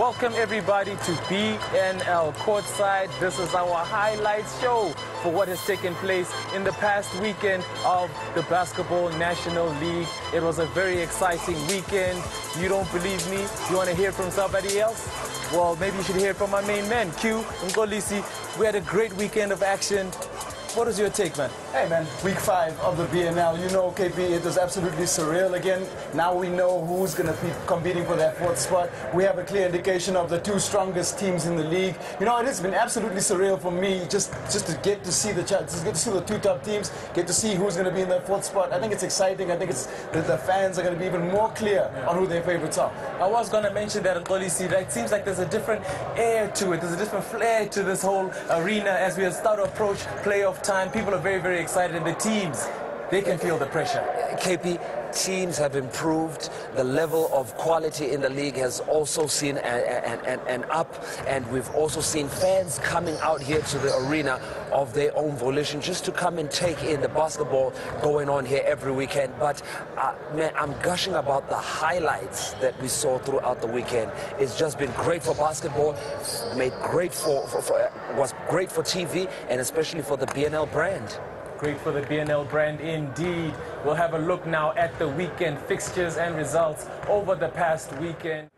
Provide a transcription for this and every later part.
Welcome everybody to BNL Courtside. This is our highlights show for what has taken place in the past weekend of the Basketball National League. It was a very exciting weekend. You don't believe me? You want to hear from somebody else? Well, maybe you should hear from my main man, Q Ngolisi. We had a great weekend of action. What is your take, man? Hey, man, week 5 of the BNL. You know, KP, it was absolutely surreal again. Now we know who's going to be competing for that 4th spot. We have a clear indication of the 2 strongest teams in the league. You know, it has been absolutely surreal for me just to get to see the chances, get to see the 2 top teams, get to see who's going to be in that 4th spot. I think it's exciting. I think it's the fans are going to be even more clear on who their favorites are. I was going to mention that, Ngolisi, that it seems like there's a different air to it. There's a different flair to this whole arena as we start to approach playoff time. People are very, very excited, and the teams, they can feel the pressure. KP, teams have improved. The level of quality in the league has also seen an up, and we've also seen fans coming out here to the arena of their own volition just to come and take in the basketball going on here every weekend. But man, I'm gushing about the highlights that we saw throughout the weekend. It's just been great for basketball, was great for TV, and especially for the BNL brand. Great for the BNL brand indeed. We'll have a look now at the weekend fixtures and results over the past weekend.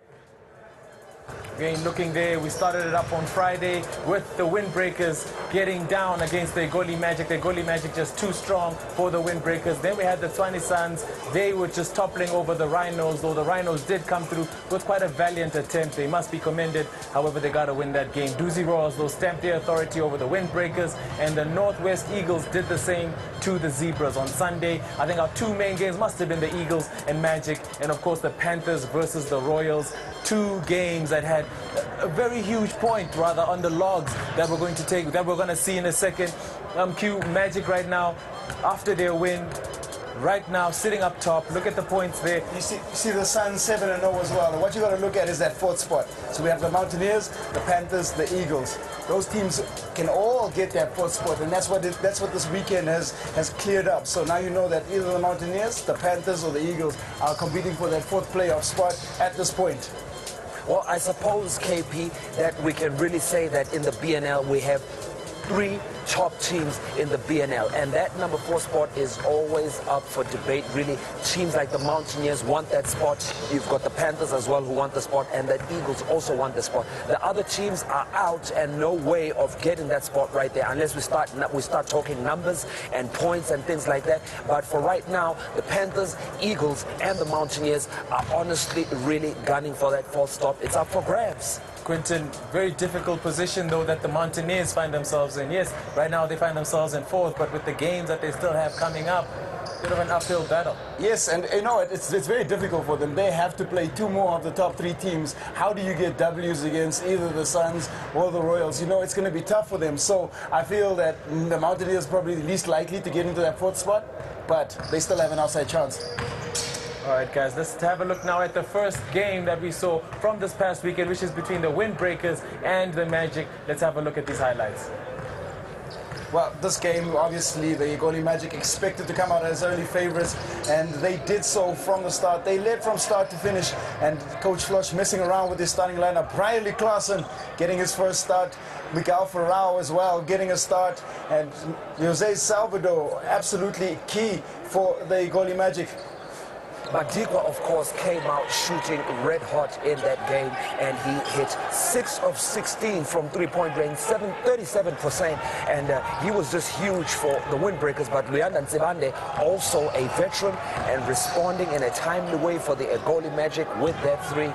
Again, looking there, we started it up on Friday with the Windbreakers getting down against the Egoli Magic. The Egoli Magic just too strong for the Windbreakers. Then we had the Tshwane Suns. They were just toppling over the Rhinos, though the Rhinos did come through with quite a valiant attempt. They must be commended. However, they got to win that game. Doozy Royals, though, stamped their authority over the Windbreakers, and the Northwest Eagles did the same to the Zebras on Sunday. I think our 2 main games must have been the Eagles and Magic, and of course the Panthers versus the Royals. 2 games that had a very huge point, rather, on the logs that we're going to see in a second. Q Magic right now, after their win, right now sitting up top. Look at the points there. You see the Suns 7-0 as well. And what you got to look at is that 4th spot. So we have the Mountaineers, the Panthers, the Eagles. Those teams can all get that 4th spot, and that's what this weekend has cleared up. So now you know that either the Mountaineers, the Panthers, or the Eagles are competing for that 4th playoff spot at this point. Well, I suppose, KP, that we can really say that in the BNL we have 3 top teams in the BNL, and that number 4 spot is always up for debate, really. Teams like the Mountaineers want that spot. You've got the Panthers as well who want the spot, and the Eagles also want the spot. The other teams are out and no way of getting that spot right there unless we start talking numbers and points and things like that. But for right now, the Panthers, Eagles, and the Mountaineers are honestly really gunning for that 4th spot. It's up for grabs. Quinton, very difficult position, though, that the Mountaineers find themselves in. Yes, right now they find themselves in 4th, but with the games that they still have coming up, bit of an uphill battle. Yes, and you know, it's very difficult for them. They have to play 2 more of the top 3 teams. How do you get W's against either the Suns or the Royals? You know, it's going to be tough for them. So I feel that the Mountaineers are probably the least likely to get into that 4th spot, but they still have an outside chance. All right, guys, let's have a look now at the first game that we saw from this past weekend, which is between the Windbreakers and the Magic. Let's have a look at these highlights. Well, this game, obviously, the Egoli Magic expected to come out as early favorites, and they did so from the start. They led from start to finish, and Coach Flosh messing around with his starting lineup. Briley Claassen getting his first start. Miguel Ferrao as well getting a start, and Jose Salvador absolutely key for the Egoli Magic. Madikwa, of course, came out shooting red hot in that game, and he hit 6 of 16 from 3-point range, 37%, and he was just huge for the Windbreakers. But Luyanda Nsibande, also a veteran, and responding in a timely way for the Egoli Magic with that 3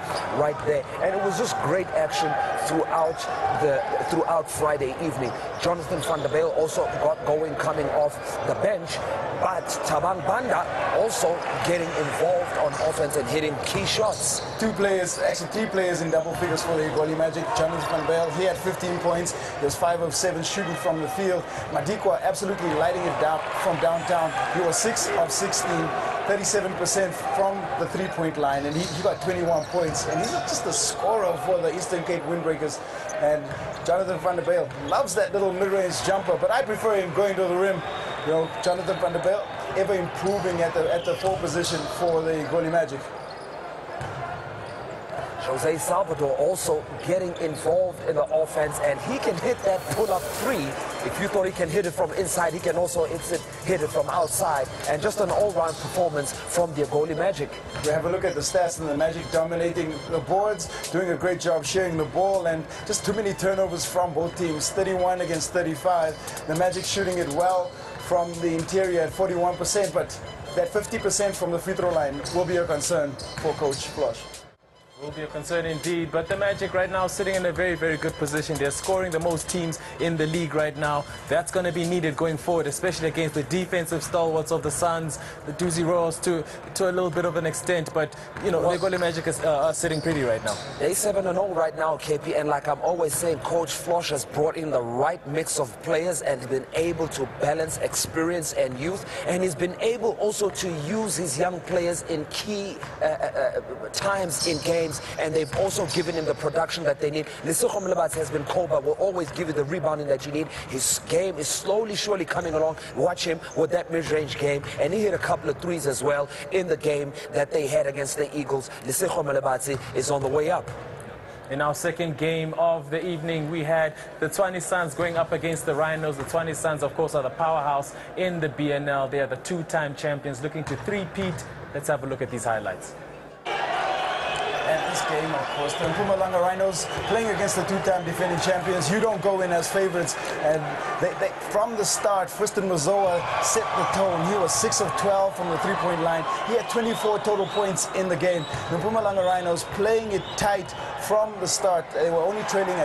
right there. And it was just great action throughout Friday evening. Jonathan van der Bijl also got going coming off the bench, but Tabang Banda also getting involved on offense and hitting key shots. 2 players, actually 3 players in double figures for the Egoli Magic. Jonathan van der Bijl, he had 15 points. He was 5 of 7 shooting from the field. Madikwa absolutely lighting it down from downtown. He was 6 of 16, 37% from the 3-point line, and he got 21 points. And he's just a scorer for the Eastern Cape Windbreakers. And Jonathan van der Bijl loves that little mid-range jumper, but I prefer him going to the rim. You know, Jonathan van der Bijl ever improving at the 4 position for the Egoli Magic. Jose Salvador also getting involved in the offense, and he can hit that pull-up three. If you thought he can hit it from inside, he can also hit it from outside. And just an all-round performance from the Agoli Magic. We have a look at the stats, and the Magic dominating the boards, doing a great job sharing the ball, and just too many turnovers from both teams, 31 against 35. The Magic shooting it well from the interior at 41%, but that 50% from the free throw line will be a concern for Coach Flosh. Will be a concern indeed, but the Magic right now sitting in a very, very good position. They're scoring the most teams in the league right now. That's going to be needed going forward, especially against the defensive stalwarts of the Suns, the Doozy Royals to a little bit of an extent. But, you know, the Agoli Magic is sitting pretty right now. They're 7-0 right now, KP, and like I'm always saying, Coach Flosh has brought in the right mix of players and been able to balance experience and youth, and he's been able also to use his young players in key times in games. And they've also given him the production that they need. Lesego Mlebatsi has been cold, but will always give you the rebounding that you need. His game is slowly, surely coming along. Watch him with that mid-range game. And he hit a couple of threes as well in the game that they had against the Eagles. Lesego Mlebatsi is on the way up. In our second game of the evening, we had the Tshwane Suns going up against the Rhinos. The Tshwane Suns, of course, are the powerhouse in the BNL. They are the two-time champions looking to three-peat. Let's have a look at these highlights. At this game, of course, the Mpumalanga Rhinos playing against the two-time defending champions. You don't go in as favorites. And from the start, Tristan Mazoa set the tone. He was 6 of 12 from the three-point line. He had 24 total points in the game. The Mpumalanga Rhinos playing it tight from the start. They were only trailing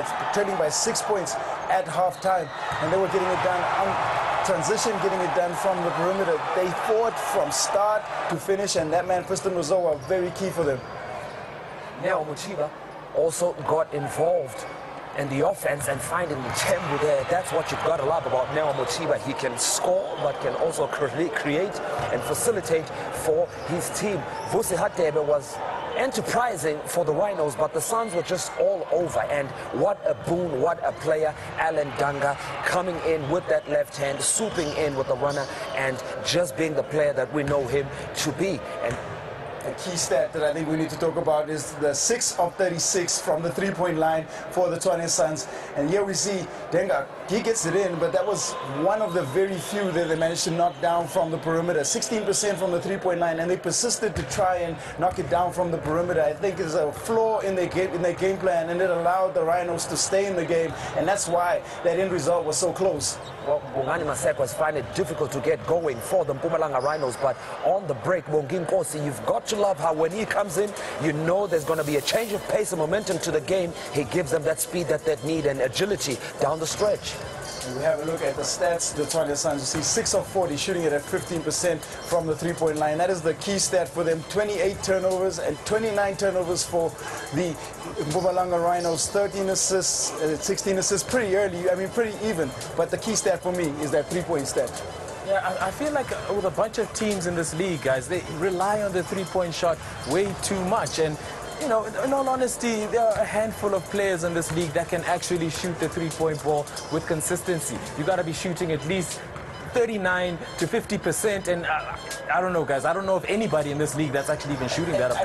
by 6 points at halftime, and they were getting it done on transition, getting it done from the perimeter. They fought from start to finish, and that man, Tristan Mazoa, very key for them. Neo Mochiba also got involved in the offense and finding Tembu there. That's what you've got to love about Neo Mochiba. He can score, but can also create and facilitate for his team. Vusi Hatebe was enterprising for the Rhinos, but the Suns were just all over. And what a boon, what a player. Alan Danga coming in with that left hand, swooping in with the runner, and just being the player that we know him to be. And a key stat that I think we need to talk about is the 6 of 36 from the three-point line for the Tshwane Suns. And here we see Denga, he gets it in, but that was one of the very few that they managed to knock down from the perimeter. 16% from the three-point line, and they persisted to try and knock it down from the perimeter. I think it's a flaw in their game plan, and it allowed the Rhinos to stay in the game, and that's why that end result was so close. Well, Bongani Maseko has found it difficult to get going for the Mpumalanga Rhinos, but on the break, Bongi Nkosi, you've got to love how when he comes in, you know there's going to be a change of pace and momentum to the game. He gives them that speed that they need and agility down the stretch. We have a look at the stats. The Tshwane Suns, you see 6 of 40, shooting it at 15% from the three-point line. That is the key stat for them. 28 turnovers and 29 turnovers for the Mpumalanga Rhinos. 13 assists, 16 assists, pretty early. I mean, pretty even. But the key stat for me is that three-point stat. Yeah, I feel like with a bunch of teams in this league, guys, they rely on the three-point shot way too much. And you know, in all honesty, there are a handful of players in this league that can actually shoot the three-point ball with consistency. You got to be shooting at least 39 to 50%, and I don't know, guys. I don't know if anybody in this league that's actually even shooting that. I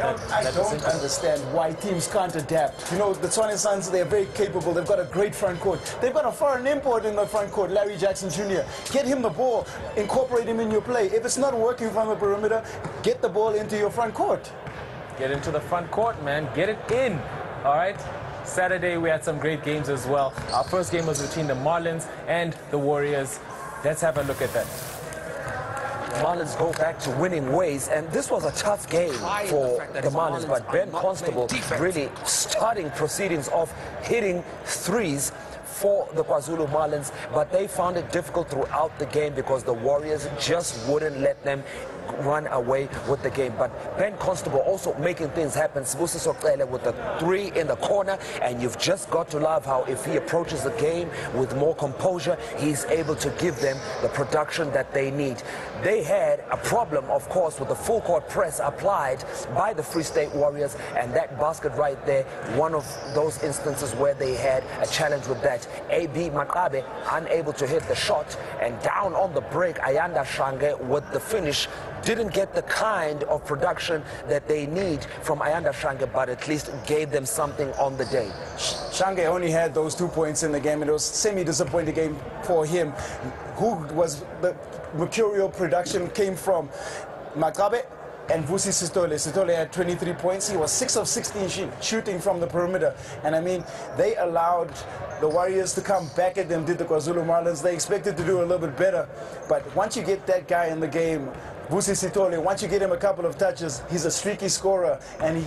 don't understand why teams can't adapt. You know, the Tshwane Suns, they're very capable. They've got a great front court. They've got a foreign import in the front court, Larry Jackson Jr. Get him the ball, incorporate him in your play. If it's not working from the perimeter, get the ball into your front court. Get into the front court, man. Get it in. All right? Saturday, we had some great games as well. Our first game was between the Marlins and the Warriors. Let's have a look at that. Marlins go back to winning ways, and this was a tough game for the Marlins, but Ben Constable really starting proceedings of hitting threes for the KwaZulu Marlins, but they found it difficult throughout the game because the Warriors just wouldn't let them run away with the game. But Ben Constable also making things happen. Sibusi Soqele with the three in the corner, and you've just got to love how if he approaches the game with more composure, he's able to give them the production that they need. They had a problem, of course, with the full court press applied by the Free State Warriors, and that basket right there, one of those instances where they had a challenge with that. but AB Makabe unable to hit the shot, and down on the break, Ayanda Shange with the finish. Didn't get the kind of production that they need from Ayanda Shange, but at least gave them something on the day. Shange only had those 2 points in the game, and it was a semi-disappointing game for him. Who was the mercurial production came from Makabe and Vusi Sitole. Sitole had 23 points. He was 6 of 16 shooting from the perimeter. And I mean, they allowed the Warriors to come back at them, did the KwaZulu Marlins. They expected to do a little bit better. But once you get that guy in the game, Vusi Sitole, once you get him a couple of touches, he's a streaky scorer. And he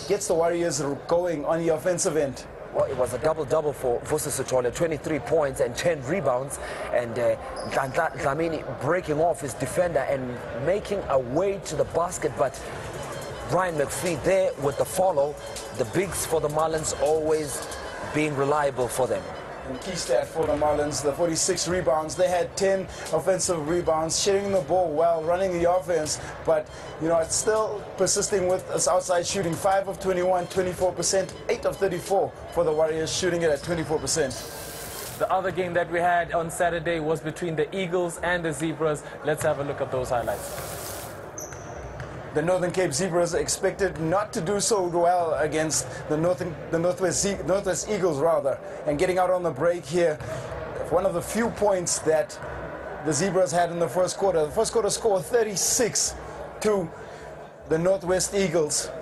gets the Warriors going on the offensive end. Well, it was a double-double for Vusi Sitole, 23 points and 10 rebounds, and Dlamini breaking off his defender and making a way to the basket, but Brian McPhee there with the follow. The bigs for the Marlins always being reliable for them. And key stat for the Marlins, the 46 rebounds. They had 10 offensive rebounds, sharing the ball well, running the offense, but you know, it's still persisting with us outside shooting. 5 of 21, 24%, 8 of 34 for the Warriors, shooting it at 24%. The other game that we had on Saturday was between the Eagles and the Zebras. Let's have a look at those highlights. The Northern Cape Zebras expected not to do so well against the Northwest Eagles, rather, and getting out on the break here. One of the few points that the Zebras had in the first quarter. The first quarter scored 36 to the Northwest Eagles.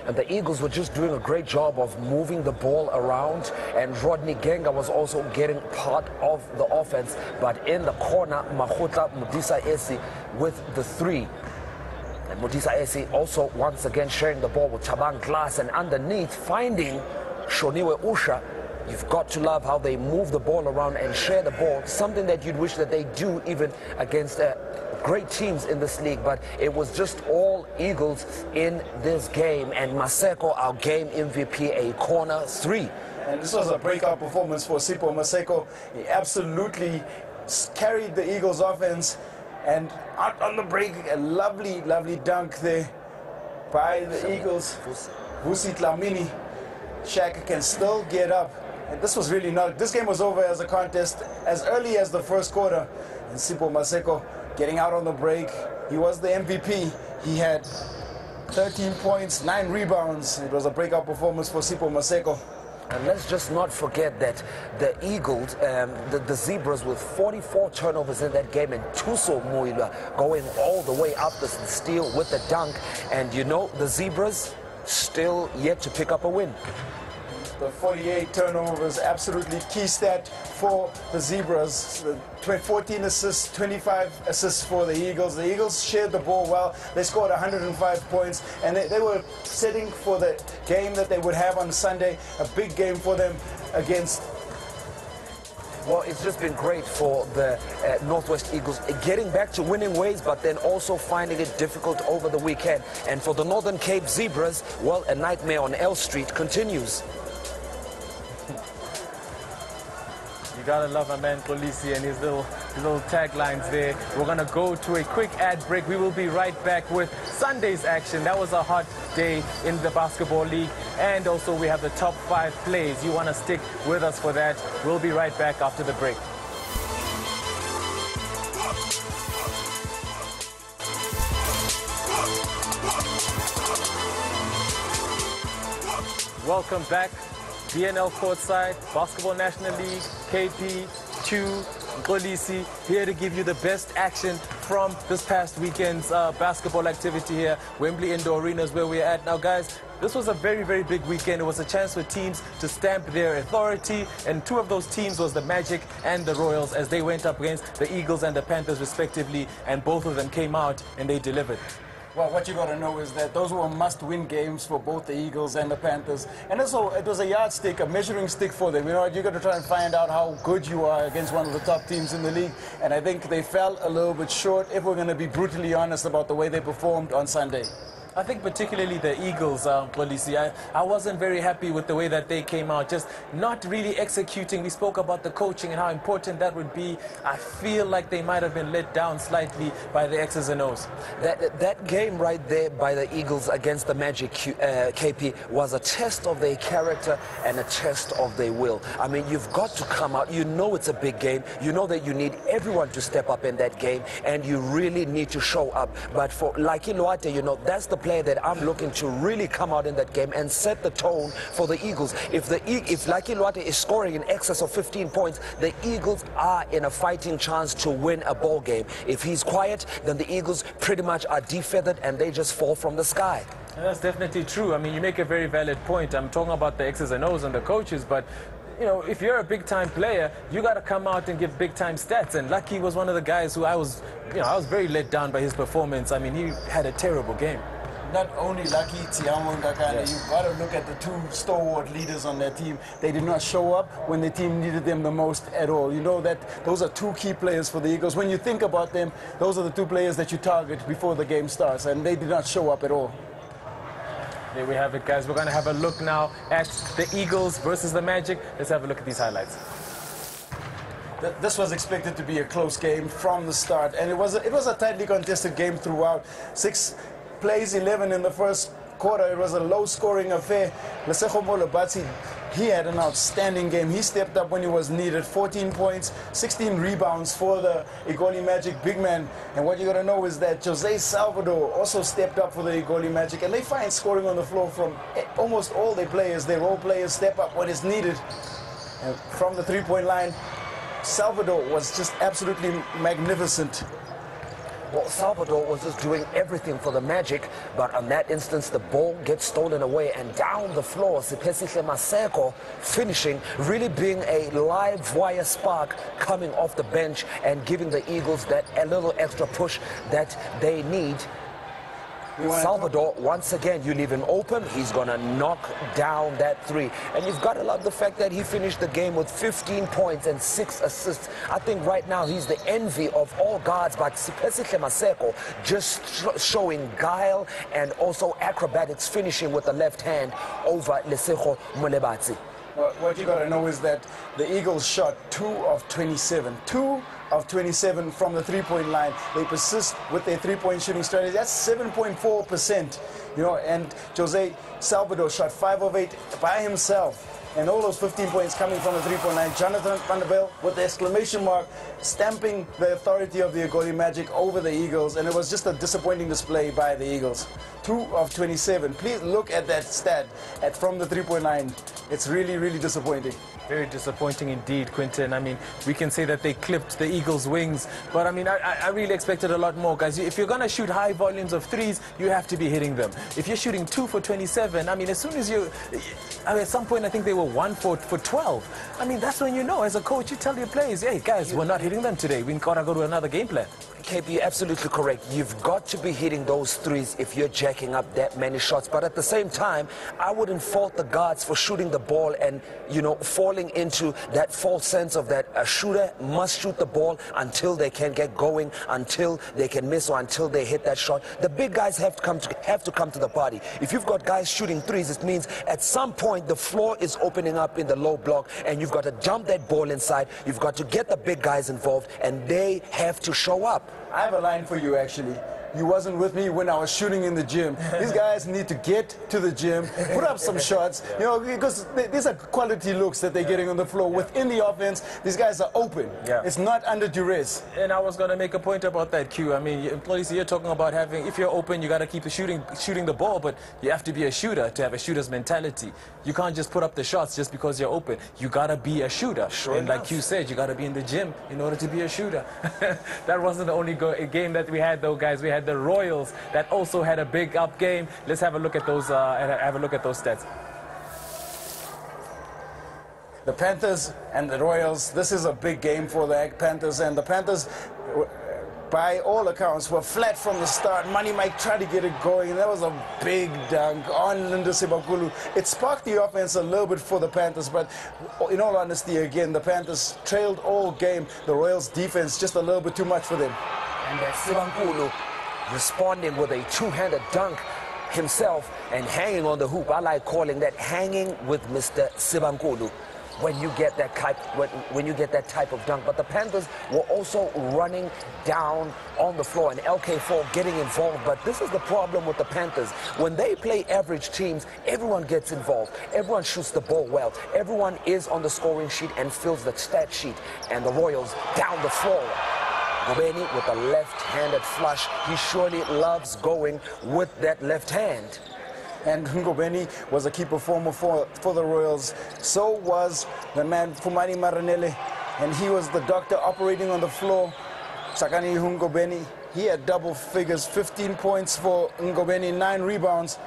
And the Eagles were just doing a great job of moving the ball around, and Rodney Genga was also getting part of the offense. But in the corner, Mahota Mudisa Esi with the 3. And Mudisa Esi also once again sharing the ball with Tabang Glass, and underneath finding Shoniwe Usha. You've got to love how they move the ball around and share the ball, something that you'd wish that they do even against great teams in this league. But it was just all Eagles in this game, and Maseko, our game MVP, a corner 3. And this was a breakout performance for Sipho Maseko. He absolutely carried the Eagles offense, and out on the break, a lovely dunk there by the Eagles. Vusi Dlamini. Shaka can still get up. And this was really not, this game was over as a contest as early as the first quarter. And Sipho Maseko getting out on the break. He was the MVP. He had 13 points, 9 rebounds. It was a breakout performance for Sipho Maseko. And let's just not forget that the Eagles, the Zebras with 44 turnovers in that game, and Tuso Muila going all the way up the steal with the dunk. And you know, the Zebras still yet to pick up a win. The 48 turnovers, absolutely key stat for the Zebras. 14 assists, 25 assists for the Eagles. The Eagles shared the ball well. They scored 105 points, and they were setting for the game that they would have on Sunday, a big game for them against. Well, it's just been great for the Northwest Eagles getting back to winning ways, but then also finding it difficult over the weekend. And for the Northern Cape Zebras, well, a nightmare on L Street continues. You gotta love my man Kolisi and his little taglines there. We're gonna go to a quick ad break. We will be right back with Sunday's action. That was a hot day in the basketball league, and also we have the top 5 plays. You wanna stick with us for that? We'll be right back after the break. Welcome back. BNL Courtside, Basketball National League, KP, Chu, Kolisi, here to give you the best action from this past weekend's basketball activity here. Wembley Indoor Arena is where we're at. Now, guys, this was a very big weekend. It was a chance for teams to stamp their authority, and 2 of those teams was the Magic and the Royals, as they went up against the Eagles and the Panthers respectively, and both of them came out and they delivered. Well, what you got to know is that those were must-win games for both the Eagles and the Panthers. And also, it was a yardstick, a measuring stick for them. You know, you got to try and find out how good you are against one of the top teams in the league. And I think they fell a little bit short, if we're going to be brutally honest about the way they performed on Sunday. I think particularly the Eagles, Polisi, I wasn't very happy with the way that they came out, just not really executing. We spoke about the coaching and how important that would be. I feel like they might have been let down slightly by the X's and O's. That game right there by the Eagles against the Magic, KP, was a test of their character and a test of their will. I mean, you've got to come out. You know it's a big game. You know that you need everyone to step up in that game, and you really need to show up. But for Lucky Loate, you know, that's the player that I'm looking to really come out in that game and set the tone for the Eagles. If Lucky Loate is scoring in excess of 15 points, the Eagles are in a fighting chance to win a ball game. If he's quiet, then the Eagles pretty much are defeathered and they just fall from the sky. And that's definitely true. I mean, you make a very valid point. I'm talking about the X's and O's and the coaches, but you know, if you're a big-time player, you got to come out and give big-time stats. And Lucky was one of the guys who I was very let down by his performance. I mean, he had a terrible game. Not only Lucky, Tiamo and Gakane, you've got to look at the two stalwart leaders on their team. They did not show up when the team needed them the most at all. You know that those are two key players for the Eagles. When you think about them, those are the two players that you target before the game starts, and they did not show up at all. There we have it, guys. We're going to have a look now at the Eagles versus the Magic. Let's have a look at these highlights. This was expected to be a close game from the start, and it was a tightly contested game throughout. 6 plays, 11 in the first quarter. It was a low-scoring affair. Lesego Molobatsi, he had an outstanding game. He stepped up when he was needed. 14 points, 16 rebounds for the Igoli Magic big man. And what you got to know is that Jose Salvador also stepped up for the Igoli Magic, and they find scoring on the floor from almost all their players. Their role players step up when it's needed. And from the three-point line, Salvador was just absolutely magnificent. Well, Salvador was just doing everything for the Magic, but on that instance, the ball gets stolen away, and down the floor, Sipesihle Maseko finishing, really being a live wire spark coming off the bench and giving the Eagles that a little extra push that they need. Salvador, once again, you leave him open, he's going to knock down that three. And you've got to love the fact that he finished the game with 15 points and 6 assists. I think right now he's the envy of all guards, but Sipesihle Maseko just showing guile and also acrobatics, finishing with the left hand over Lesego Molebatsi. Well, what you got to know is that the Eagles shot 2 of 27. 2 of 27 from the three-point line. They persist with their three-point shooting strategy. That's 7.4%. You know, and Jose Salvador shot 5 of 8 by himself. And all those 15 points coming from the three-point line. Jonathan van der Bijl with the exclamation mark, stamping the authority of the Igoli Magic over the Eagles. And it was just a disappointing display by the Eagles. 2 of 27. Please look at that stat from the three-point line. It's really, really disappointing. Very disappointing indeed, Quinton. I mean, we can say that they clipped the Eagles' wings, but I mean, I really expected a lot more, guys. If you're going to shoot high volumes of threes, you have to be hitting them. If you're shooting 2 for 27, I mean, as soon as at some point, I think they were 1 for 12. I mean, that's when you know, as a coach, you tell your players, hey, guys, we're not hitting them today. We've got to go to another game plan. KP, you're absolutely correct. You've got to be hitting those threes if you're jacking up that many shots. But at the same time, I wouldn't fault the guards for shooting the ball and, you know, falling into that false sense of that a shooter must shoot the ball until they can get going, until they can miss, or until they hit that shot. The big guys have to come to the party. If you've got guys shooting threes, it means at some point the floor is opening up in the low block, and you've got to dump that ball inside. You've got to get the big guys involved, and they have to show up. I have a line for you, actually. You wasn't with me when I was shooting in the gym. These guys need to get to the gym, put up some shots, you know, because these are quality looks that they're getting on the floor. Within the offense, these guys are open. Yeah. It's not under duress. And I was going to make a point about that, Q. I mean, employees, you're talking about having, if you're open, you got to keep shooting the ball, but you have to be a shooter to have a shooter's mentality. You can't just put up the shots just because you're open. You got to be a shooter. Sure and enough. like Q said, you got to be in the gym in order to be a shooter. That wasn't the only game that we had, though, guys. We had the Royals that also had a big up game. Let's have a look at those. Stats. The Panthers and the Royals. This is a big game for the Panthers, and the Panthers, by all accounts, were flat from the start. Money Mike tried to get it going, and that was a big dunk on Linda Sebakulu. It sparked the offense a little bit for the Panthers, but in all honesty, again, the Panthers trailed all game. The Royals' defense just a little bit too much for them. And Sebakulu responding with a two-handed dunk himself and hanging on the hoop. I like calling that hanging with Mr. Sibankulu. When you get that type of dunk. But the Panthers were also running down on the floor, and LK4 getting involved. But this is the problem with the Panthers. When they play average teams, everyone gets involved. Everyone shoots the ball well. Everyone is on the scoring sheet and fills the stat sheet. And the Royals down the floor. Ngobeni with a left-handed flush. He surely loves going with that left hand. And Ngobeni was a key performer for the Royals. So was the man Fumani Maranele, and he was the doctor operating on the floor. Sakani Ngobeni, he had double figures, 15 points for Ngobeni, 9 rebounds.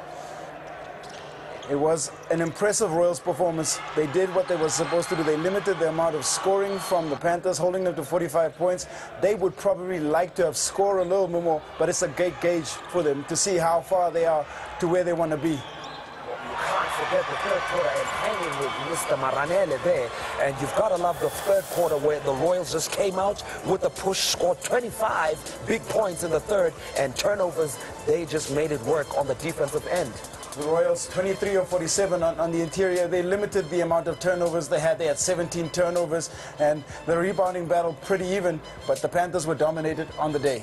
It was an impressive Royals performance. They did what they were supposed to do. They limited the amount of scoring from the Panthers, holding them to 45 points. They would probably like to have scored a little bit more, but it's a great gauge for them to see how far they are to where they want to be. You can't forget the third quarter and hanging with Mr. Maranele there. And you've got to love the third quarter where the Royals just came out with a push, scored 25 big points in the third, and turnovers, they just made it work on the defensive end. The Royals, 23 of 47 on the interior. They limited the amount of turnovers they had. They had 17 turnovers, and the rebounding battle pretty even, but the Panthers were dominated on the day.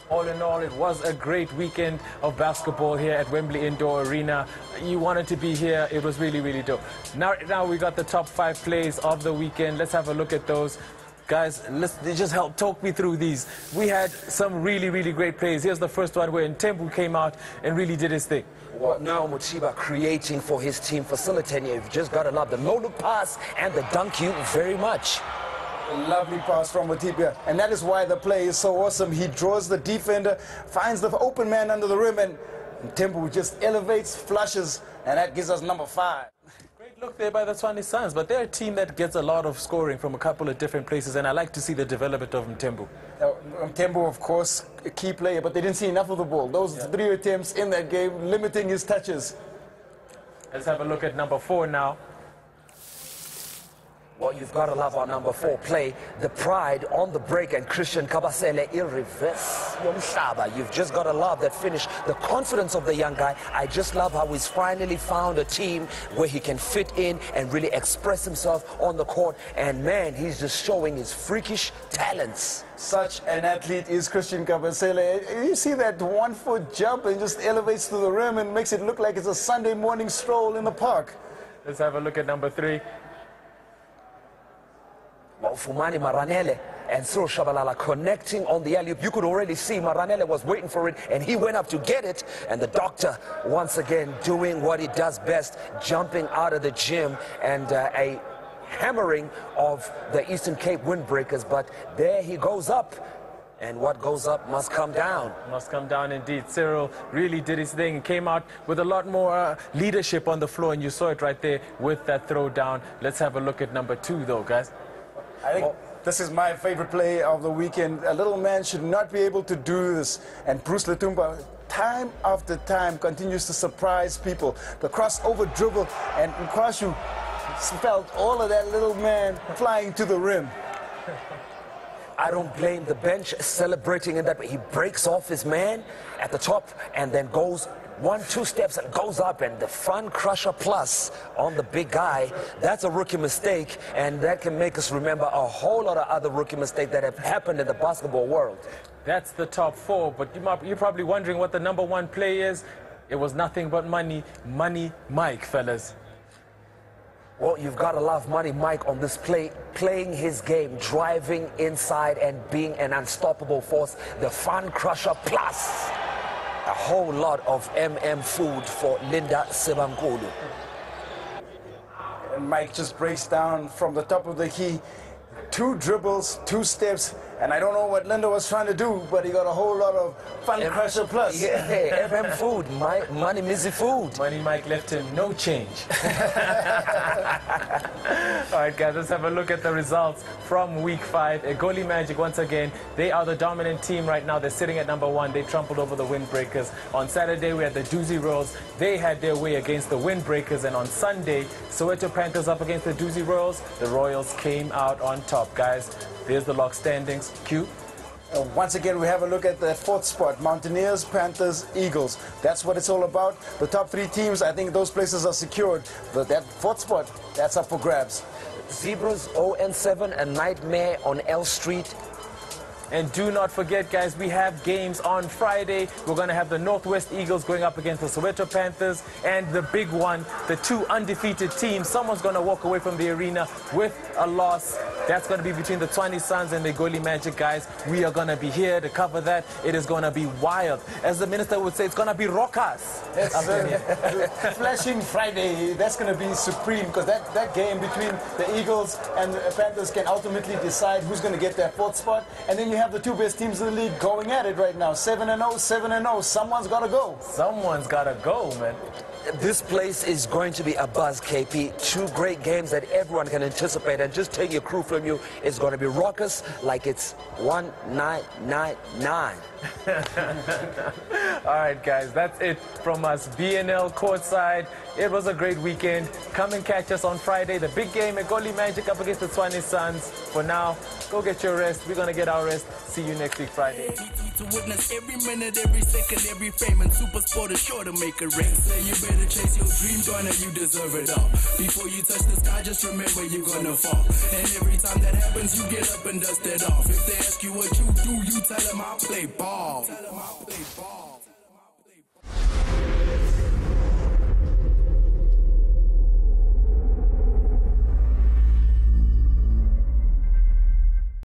All in all, it was a great weekend of basketball here at Wembley Indoor Arena. You wanted to be here. It was really, really dope. Now we got the top 5 plays of the weekend. Let's have a look at those. Guys, they just help talk me through these. We had some really, really great plays. Here's the first one where Ntembu came out and really did his thing. What now Muchiba creating for his team, facilitating. You've just got to love the no-look pass and the dunk you very much. A lovely pass from Matipia, and that is why the play is so awesome. He draws the defender, finds the open man under the rim, and Ntembu just elevates, flushes, and that gives us number 5. Look there by the Tshwane Suns, but they're a team that gets a lot of scoring from a couple of different places, and I like to see the development of Ntembu. Ntembu, of course, a key player, but they didn't see enough of the ball. Those 3 attempts in that game, limiting his touches. Let's have a look at number 4 now. Well, you've got to love our number 4 play. The pride on the break, and Christian Kabasele in reverse. You've just got to love that finish. The confidence of the young guy. I just love how he's finally found a team where he can fit in and really express himself on the court. And man, he's just showing his freakish talents. Such an athlete is Christian Kabasele. You see that 1-foot jump and just elevates to the rim and makes it look like it's a Sunday morning stroll in the park. Let's have a look at number 3. Well, Fumani Maranele and Cyril Shabalala connecting on the alley-oop. You could already see Maranele was waiting for it, and he went up to get it. And the doctor, once again, doing what he does best, jumping out of the gym, and a hammering of the Eastern Cape windbreakers. But there he goes up. And what goes up must come down. Must come down indeed. Cyril really did his thing and came out with a lot more leadership on the floor, and you saw it right there with that throw down. Let's have a look at number 2, though, guys. I think this is my favorite play of the weekend. A little man should not be able to do this. And Bruce Latumba, time after time, continues to surprise people. The crossover dribble, and Nkwashu felt all of that little man flying to the rim. I don't blame the bench celebrating in that, but he breaks off his man at the top and then goes 1-2 steps and goes up, and the Fun Crusher Plus on the big guy. That's a rookie mistake, and that can make us remember a whole lot of other rookie mistakes that have happened in the basketball world. That's the top 4, but you're probably wondering what the number 1 play is. It was nothing but Money Mike, fellas. Well, you've got to love Money Mike on this play, playing his game, driving inside and being an unstoppable force. The Fun Crusher Plus. A whole lot of food for Linda Sibankulu. And Mike just breaks down from the top of the key. 2 dribbles, 2 steps, and I don't know what Linda was trying to do, but he got a whole lot of Fun Crusher Plus. Yeah, food, Money Mizzy food. Money Mike left him no change. All right, guys, let's have a look at the results from week 5. Egoli Magic, once again, they are the dominant team right now. They're sitting at number 1. They trampled over the Windbreakers. On Saturday, we had the Doozy Royals. They had their way against the Windbreakers. And on Sunday, Soweto Panthers up against the Doozy Royals. The Royals came out on top, guys. There's the lock standings. Q. Once again, we have a look at the fourth spot. Mountaineers, Panthers, Eagles. That's what it's all about. The top three teams, I think those places are secured. But that fourth spot, that's up for grabs. Zebras 0-7, a nightmare on L Street. And do not forget, guys, we have games on Friday. We're going to have the Northwest Eagles going up against the Soweto Panthers. And the big one, the two undefeated teams. Someone's going to walk away from the arena with a loss. That's going to be between the Tshwane Suns and the Egoli Magic, guys. We are going to be here to cover that. It is going to be wild. As the minister would say, it's going to be rockers. Flashing Friday, that's going to be supreme, because that game between the Eagles and the Panthers can ultimately decide who's going to get that fourth spot. And then you have the two best teams in the league going at it right now. 7-0, 7-0. Someone's got to go. Someone's got to go, man. This place is going to be a buzz, KP. Two great games that everyone can anticipate, and just take your crew from you. It's going to be raucous like it's 1999. All right, guys, that's it from us. BNL Courtside. It was a great weekend. Come and catch us on Friday. The big game at Egoli Magic up against the Tshwane Suns. For now, go get your rest. We're going to get our rest. See you next week, Friday. To witness every minute, every second, every frame, and SuperSport is sure to make a race. Say you better chase your dream, join it, you deserve it all. Before you touch the sky, just remember you're gonna fall. And every time that happens, you get up and dust it off. If they ask you what you do, you tell them I play ball. Tell them I play ball.